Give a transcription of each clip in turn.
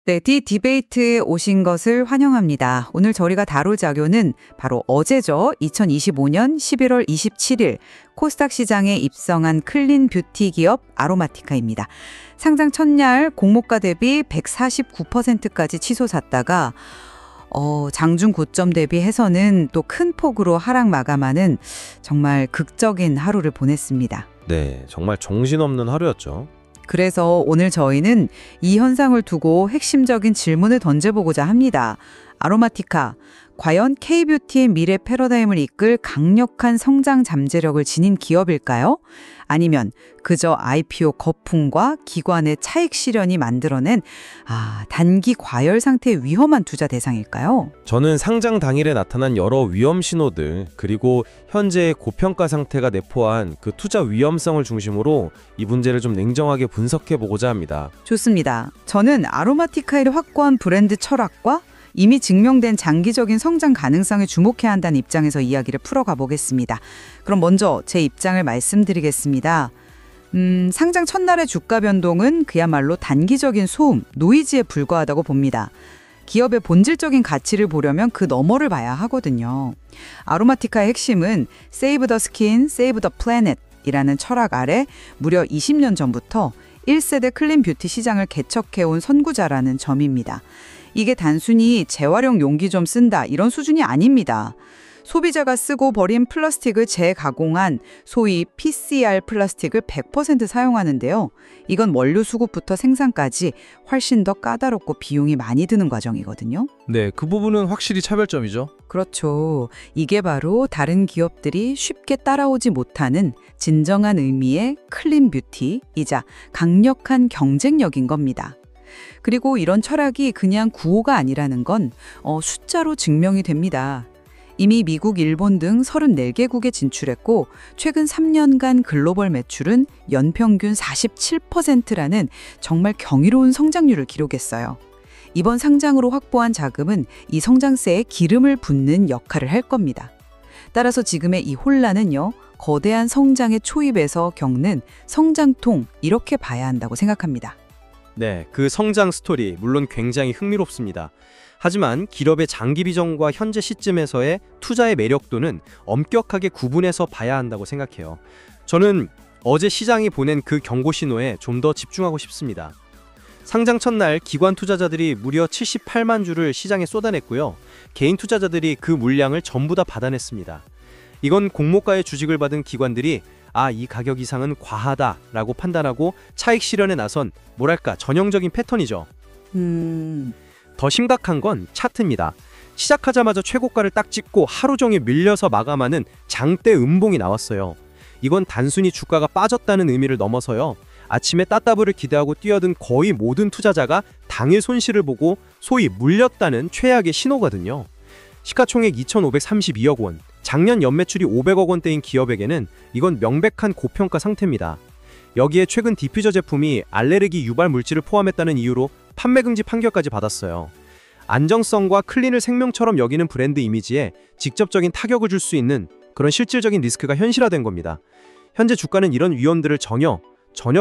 네, 디베이트에 오신 것을 환영합니다. 오늘 저희가 다룰 자료는 바로 어제죠. 2025년 11월 27일 코스닥 시장에 입성한 클린 뷰티 기업 아로마티카입니다. 상장 첫날 공모가 대비 149%까지 치솟았다가 장중 고점 대비해서는 또 큰 폭으로 하락 마감하는 정말 극적인 하루를 보냈습니다. 네, 정말 정신없는 하루였죠. 그래서 오늘 저희는 이 현상을 두고 핵심적인 질문을 던져보고자 합니다. 아로마티카, 과연 K뷰티의 미래 패러다임을 이끌 강력한 성장 잠재력을 지닌 기업일까요? 아니면 그저 IPO 거품과 기관의 차익 실현이 만들어낸 단기 과열 상태의 위험한 투자 대상일까요? 저는 상장 당일에 나타난 여러 위험 신호들, 그리고 현재의 고평가 상태가 내포한 그 투자 위험성을 중심으로 이 문제를 좀 냉정하게 분석해 보고자 합니다. 좋습니다. 저는 아로마티카의 확고한 브랜드 철학과 이미 증명된 장기적인 성장 가능성에 주목해야 한다는 입장에서 이야기를 풀어가 보겠습니다. 그럼 먼저 제 입장을 말씀드리겠습니다. 상장 첫날의 주가 변동은 그야말로 단기적인 소음, 노이즈에 불과하다고 봅니다. 기업의 본질적인 가치를 보려면 그 너머를 봐야 하거든요. 아로마티카의 핵심은 Save the Skin, Save the Planet 이라는 철학 아래 무려 20년 전부터 1세대 클린 뷰티 시장을 개척해온 선구자라는 점입니다. 이게 단순히 재활용 용기 좀 쓴다 이런 수준이 아닙니다. 소비자가 쓰고 버린 플라스틱을 재가공한 소위 PCR 플라스틱을 100% 사용하는데요. 이건 원료 수급부터 생산까지 훨씬 더 까다롭고 비용이 많이 드는 과정이거든요. 네, 그 부분은 확실히 차별점이죠. 그렇죠. 이게 바로 다른 기업들이 쉽게 따라오지 못하는 진정한 의미의 클린 뷰티이자 강력한 경쟁력인 겁니다. 그리고 이런 철학이 그냥 구호가 아니라는 건 숫자로 증명이 됩니다. 이미 미국, 일본 등 34개국에 진출했고 최근 3년간 글로벌 매출은 연평균 47%라는 정말 경이로운 성장률을 기록했어요. 이번 상장으로 확보한 자금은 이 성장세에 기름을 붓는 역할을 할 겁니다. 따라서 지금의 이 혼란은요, 거대한 성장의 초입에서 겪는 성장통 이렇게 봐야 한다고 생각합니다. 네, 그 성장 스토리 물론 굉장히 흥미롭습니다. 하지만 기업의 장기 비전과 현재 시점에서의 투자의 매력도는 엄격하게 구분해서 봐야 한다고 생각해요. 저는 어제 시장이 보낸 그 경고 신호에 좀 더 집중하고 싶습니다. 상장 첫날 기관 투자자들이 무려 78만 주를 시장에 쏟아냈고요. 개인 투자자들이 그 물량을 전부 다 받아냈습니다. 이건 공모가의 주식을 받은 기관들이 이 가격 이상은 과하다라고 판단하고 차익 실현에 나선 뭐랄까 전형적인 패턴이죠. 더 심각한 건 차트입니다. 시작하자마자 최고가를 딱 찍고 하루 종일 밀려서 마감하는 장대 음봉이 나왔어요. 이건 단순히 주가가 빠졌다는 의미를 넘어서요. 아침에 따따블을 기대하고 뛰어든 거의 모든 투자자가 당일 손실을 보고 소위 물렸다는 최악의 신호거든요. 시가총액 2,532억 원, 작년 연매출이 500억 원대인 기업에게는 이건 명백한 고평가 상태입니다. 여기에 최근 디퓨저 제품이 알레르기 유발 물질을 포함했다는 이유로 판매 금지 판결까지 받았어요. 안정성과 클린을 생명처럼 여기는 브랜드 이미지에 직접적인 타격을 줄 수 있는 그런 실질적인 리스크가 현실화된 겁니다. 현재 주가는 이런 위험들을 전혀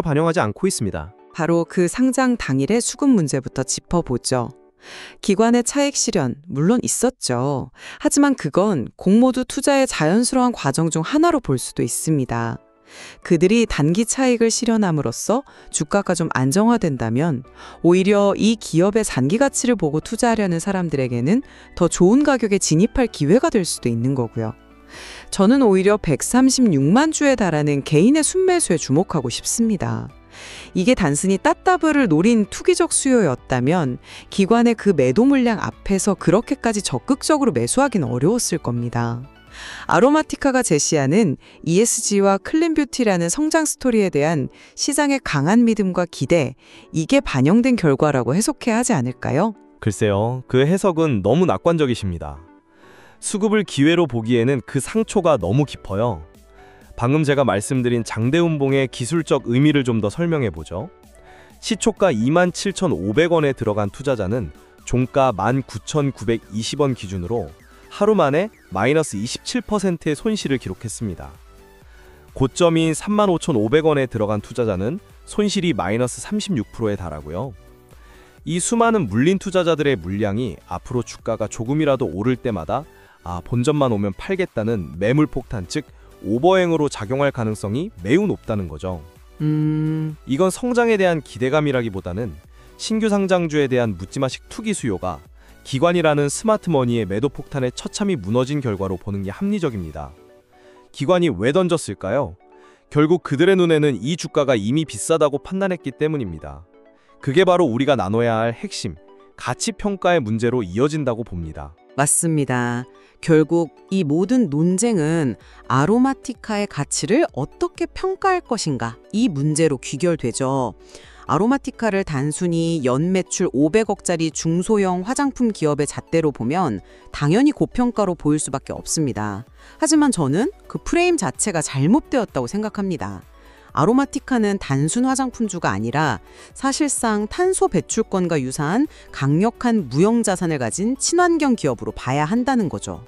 반영하지 않고 있습니다. 바로 그 상장 당일의 수급 문제부터 짚어보죠. 기관의 차익 실현, 물론 있었죠. 하지만 그건 공모주 투자의 자연스러운 과정 중 하나로 볼 수도 있습니다. 그들이 단기 차익을 실현함으로써 주가가 좀 안정화된다면 오히려 이 기업의 장기 가치를 보고 투자하려는 사람들에게는 더 좋은 가격에 진입할 기회가 될 수도 있는 거고요. 저는 오히려 136만 주에 달하는 개인의 순매수에 주목하고 싶습니다. 이게 단순히 따따블을 노린 투기적 수요였다면 기관의 그 매도 물량 앞에서 그렇게까지 적극적으로 매수하기는 어려웠을 겁니다. 아로마티카가 제시하는 ESG와 클린 뷰티라는 성장 스토리에 대한 시장의 강한 믿음과 기대, 이게 반영된 결과라고 해석해야 하지 않을까요? 글쎄요, 그 해석은 너무 낙관적이십니다. 수급을 기회로 보기에는 그 상초가 너무 깊어요. 방금 제가 말씀드린 장대음봉의 기술적 의미를 좀 더 설명해보죠. 시초가 27,500원에 들어간 투자자는 종가 19,920원 기준으로 하루 만에 마이너스 27%의 손실을 기록했습니다. 고점인 35,500원에 들어간 투자자는 손실이 마이너스 36%에 달하고요. 이 수많은 물린 투자자들의 물량이 앞으로 주가가 조금이라도 오를 때마다 본전만 오면 팔겠다는 매물 폭탄, 즉 오버행으로 작용할 가능성이 매우 높다는 거죠. 이건 성장에 대한 기대감이라기보다는 신규 상장주에 대한 묻지마식 투기 수요가 기관이라는 스마트머니의 매도 폭탄에 처참히 무너진 결과로 보는 게 합리적입니다. 기관이 왜 던졌을까요? 결국 그들의 눈에는 이 주가가 이미 비싸다고 판단했기 때문입니다. 그게 바로 우리가 나눠야 할 핵심, 가치 평가의 문제로 이어진다고 봅니다. 맞습니다. 결국 이 모든 논쟁은 아로마티카의 가치를 어떻게 평가할 것인가 이 문제로 귀결되죠. 아로마티카를 단순히 연매출 500억짜리 중소형 화장품 기업의 잣대로 보면 당연히 고평가로 보일 수밖에 없습니다. 하지만 저는 그 프레임 자체가 잘못되었다고 생각합니다. 아로마티카는 단순 화장품주가 아니라 사실상 탄소 배출권과 유사한 강력한 무형 자산을 가진 친환경 기업으로 봐야 한다는 거죠.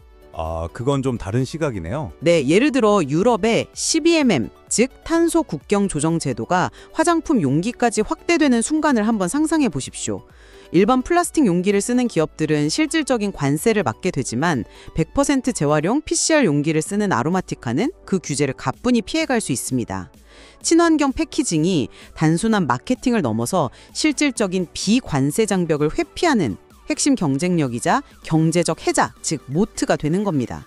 그건 좀 다른 시각이네요. 네, 예를 들어 유럽의 CBMM, 즉 탄소 국경 조정 제도가 화장품 용기까지 확대되는 순간을 한번 상상해 보십시오. 일반 플라스틱 용기를 쓰는 기업들은 실질적인 관세를 받게 되지만 100% 재활용 PCR 용기를 쓰는 아로마티카는 그 규제를 가뿐히 피해갈 수 있습니다. 친환경 패키징이 단순한 마케팅을 넘어서 실질적인 비관세 장벽을 회피하는 핵심 경쟁력이자 경제적 해자, 즉 모트가 되는 겁니다.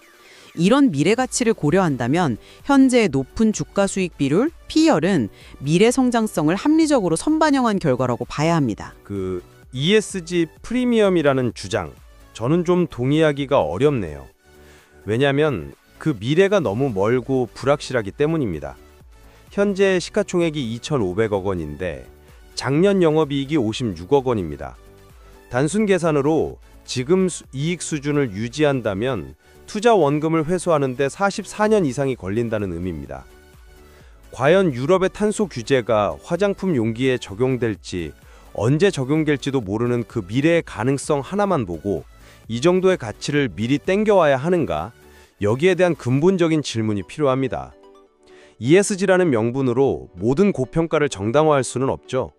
이런 미래 가치를 고려한다면 현재의 높은 주가 수익 비율, PER은 미래 성장성을 합리적으로 선반영한 결과라고 봐야 합니다. 그 ESG 프리미엄이라는 주장, 저는 좀 동의하기가 어렵네요. 왜냐하면 그 미래가 너무 멀고 불확실하기 때문입니다. 현재 시가총액이 2,500억 원인데 작년 영업이익이 56억 원입니다. 단순 계산으로 지금 이익 수준을 유지한다면 투자 원금을 회수하는 데 44년 이상이 걸린다는 의미입니다. 과연 유럽의 탄소 규제가 화장품 용기에 적용될지, 언제 적용될지도 모르는 그 미래의 가능성 하나만 보고 이 정도의 가치를 미리 땡겨와야 하는가? 여기에 대한 근본적인 질문이 필요합니다. ESG라는 명분으로 모든 고평가를 정당화할 수는 없죠.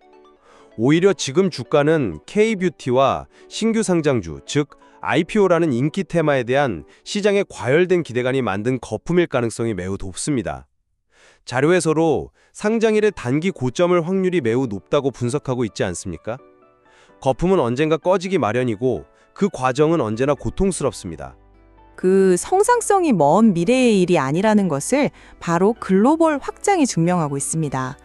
오히려 지금 주가는 K-뷰티와 신규 상장주, 즉 IPO라는 인기 테마에 대한 시장의 과열된 기대감이 만든 거품일 가능성이 매우 높습니다. 자료에서도 상장일의 단기 고점을 확률이 매우 높다고 분석하고 있지 않습니까? 거품은 언젠가 꺼지기 마련이고 그 과정은 언제나 고통스럽습니다. 그 성장성이 먼 미래의 일이 아니라는 것을 바로 글로벌 확장이 증명하고 있습니다.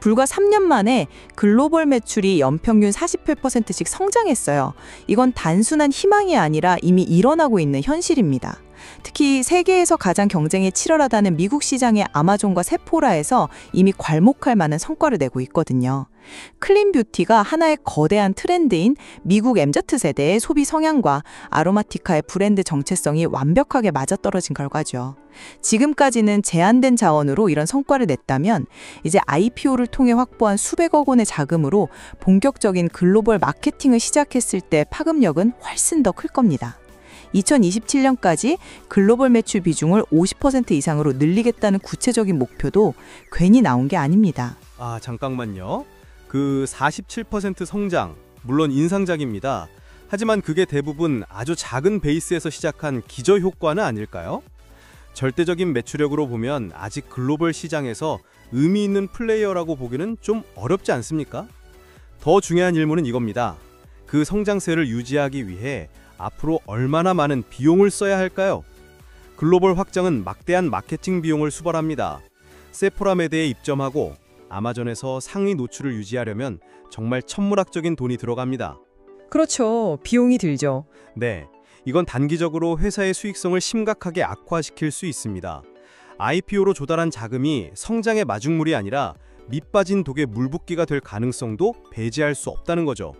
불과 3년 만에 글로벌 매출이 연평균 48%씩 성장했어요. 이건 단순한 희망이 아니라 이미 일어나고 있는 현실입니다. 특히 세계에서 가장 경쟁이 치열하다는 미국 시장의 아마존과 세포라에서 이미 괄목할 만한 성과를 내고 있거든요. 클린 뷰티가 하나의 거대한 트렌드인 미국 MZ세대의 소비 성향과 아로마티카의 브랜드 정체성이 완벽하게 맞아떨어진 결과죠. 지금까지는 제한된 자원으로 이런 성과를 냈다면 이제 IPO를 통해 확보한 수백억 원의 자금으로 본격적인 글로벌 마케팅을 시작했을 때 파급력은 훨씬 더 클 겁니다. 2027년까지 글로벌 매출 비중을 50% 이상으로 늘리겠다는 구체적인 목표도 괜히 나온 게 아닙니다. 잠깐만요. 그 47% 성장, 물론 인상작입니다. 하지만 그게 대부분 아주 작은 베이스에서 시작한 기저효과는 아닐까요? 절대적인 매출액으로 보면 아직 글로벌 시장에서 의미 있는 플레이어라고 보기는 좀 어렵지 않습니까? 더 중요한 질문은 이겁니다. 그 성장세를 유지하기 위해 앞으로 얼마나 많은 비용을 써야 할까요? 글로벌 확장은 막대한 마케팅 비용을 수벌합니다. 세포라메드에 입점하고 아마존에서 상위 노출을 유지하려면 정말 천문학적인 돈이 들어갑니다. 그렇죠. 비용이 들죠. 네, 이건 단기적으로 회사의 수익성을 심각하게 악화시킬 수 있습니다. IPO로 조달한 자금이 성장의 마중물이 아니라 밑빠진 독에 물붓기가 될 가능성도 배제할 수 없다는 거죠.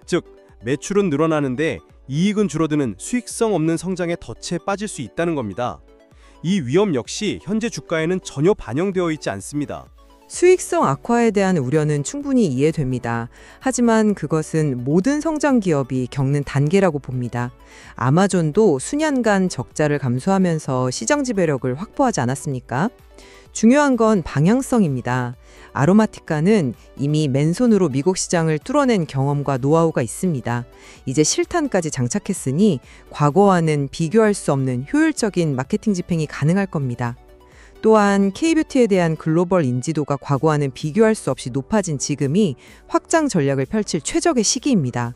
즉, 매출은 늘어나는데 이익은 줄어드는 수익성 없는 성장에 덫에 빠질 수 있다는 겁니다. 이 위험 역시 현재 주가에는 전혀 반영되어 있지 않습니다. 수익성 악화에 대한 우려는 충분히 이해됩니다. 하지만 그것은 모든 성장 기업이 겪는 단계라고 봅니다. 아마존도 수년간 적자를 감수하면서 시장 지배력을 확보하지 않았습니까? 중요한 건 방향성입니다. 아로마티카는 이미 맨손으로 미국 시장을 뚫어낸 경험과 노하우가 있습니다. 이제 실탄까지 장착했으니 과거와는 비교할 수 없는 효율적인 마케팅 집행이 가능할 겁니다. 또한 K뷰티에 대한 글로벌 인지도가 과거와는 비교할 수 없이 높아진 지금이 확장 전략을 펼칠 최적의 시기입니다.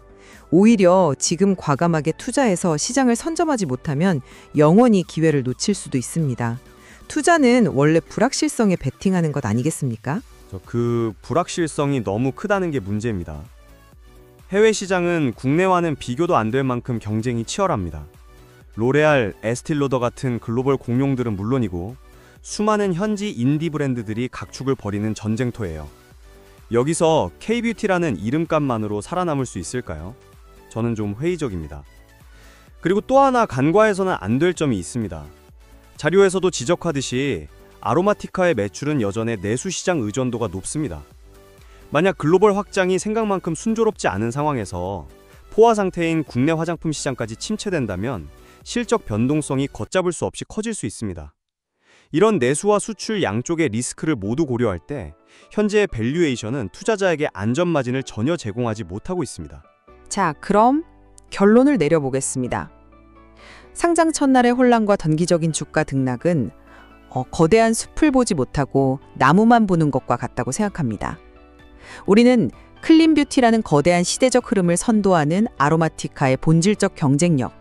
오히려 지금 과감하게 투자해서 시장을 선점하지 못하면 영원히 기회를 놓칠 수도 있습니다. 투자는 원래 불확실성에 베팅하는 것 아니겠습니까? 그 불확실성이 너무 크다는 게 문제입니다. 해외 시장은 국내와는 비교도 안 될 만큼 경쟁이 치열합니다. 로레알, 에스틸로더 같은 글로벌 공룡들은 물론이고 수많은 현지 인디 브랜드들이 각축을 벌이는 전쟁터예요. 여기서 K뷰티라는 이름값만으로 살아남을 수 있을까요? 저는 좀 회의적입니다. 그리고 또 하나 간과해서는 안 될 점이 있습니다. 자료에서도 지적하듯이 아로마티카의 매출은 여전히 내수 시장 의존도가 높습니다. 만약 글로벌 확장이 생각만큼 순조롭지 않은 상황에서 포화 상태인 국내 화장품 시장까지 침체된다면 실적 변동성이 걷잡을 수 없이 커질 수 있습니다. 이런 내수와 수출 양쪽의 리스크를 모두 고려할 때 현재의 밸류에이션은 투자자에게 안전 마진을 전혀 제공하지 못하고 있습니다. 자, 그럼 결론을 내려보겠습니다. 상장 첫날의 혼란과 단기적인 주가 등락은 거대한 숲을 보지 못하고 나무만 보는 것과 같다고 생각합니다. 우리는 클린뷰티라는 거대한 시대적 흐름을 선도하는 아로마티카의 본질적 경쟁력,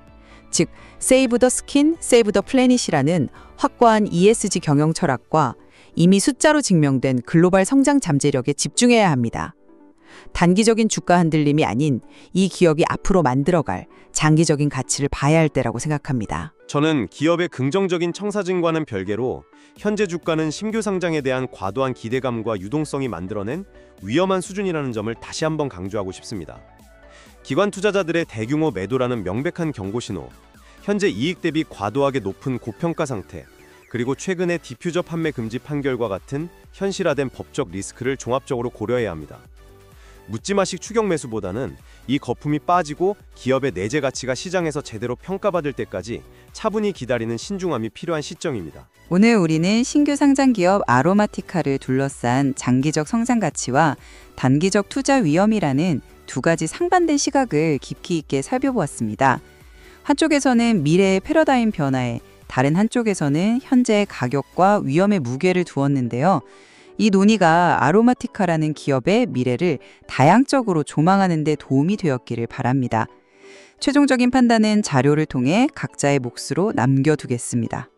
즉 세이브 더 스킨, 세이브 더 플래닛이라는 확고한 ESG 경영 철학과 이미 숫자로 증명된 글로벌 성장 잠재력에 집중해야 합니다. 단기적인 주가 흔들림이 아닌 이 기업이 앞으로 만들어갈 장기적인 가치를 봐야 할 때라고 생각합니다. 저는 기업의 긍정적인 청사진과는 별개로 현재 주가는 신규 상장에 대한 과도한 기대감과 유동성이 만들어낸 위험한 수준이라는 점을 다시 한번 강조하고 싶습니다. 기관 투자자들의 대규모 매도라는 명백한 경고 신호, 현재 이익 대비 과도하게 높은 고평가 상태, 그리고 최근의 디퓨저 판매 금지 판결과 같은 현실화된 법적 리스크를 종합적으로 고려해야 합니다. 묻지마식 추격 매수보다는 이 거품이 빠지고 기업의 내재 가치가 시장에서 제대로 평가받을 때까지 차분히 기다리는 신중함이 필요한 시점입니다. 오늘 우리는 신규 상장 기업 아로마티카를 둘러싼 장기적 성장 가치와 단기적 투자 위험이라는 두 가지 상반된 시각을 깊이 있게 살펴보았습니다. 한쪽에서는 미래의 패러다임 변화에, 다른 한쪽에서는 현재의 가격과 위험의 무게를 두었는데요. 이 논의가 아로마티카라는 기업의 미래를 다양적으로 조망하는 데 도움이 되었기를 바랍니다. 최종적인 판단은 자료를 통해 각자의 몫으로 남겨두겠습니다.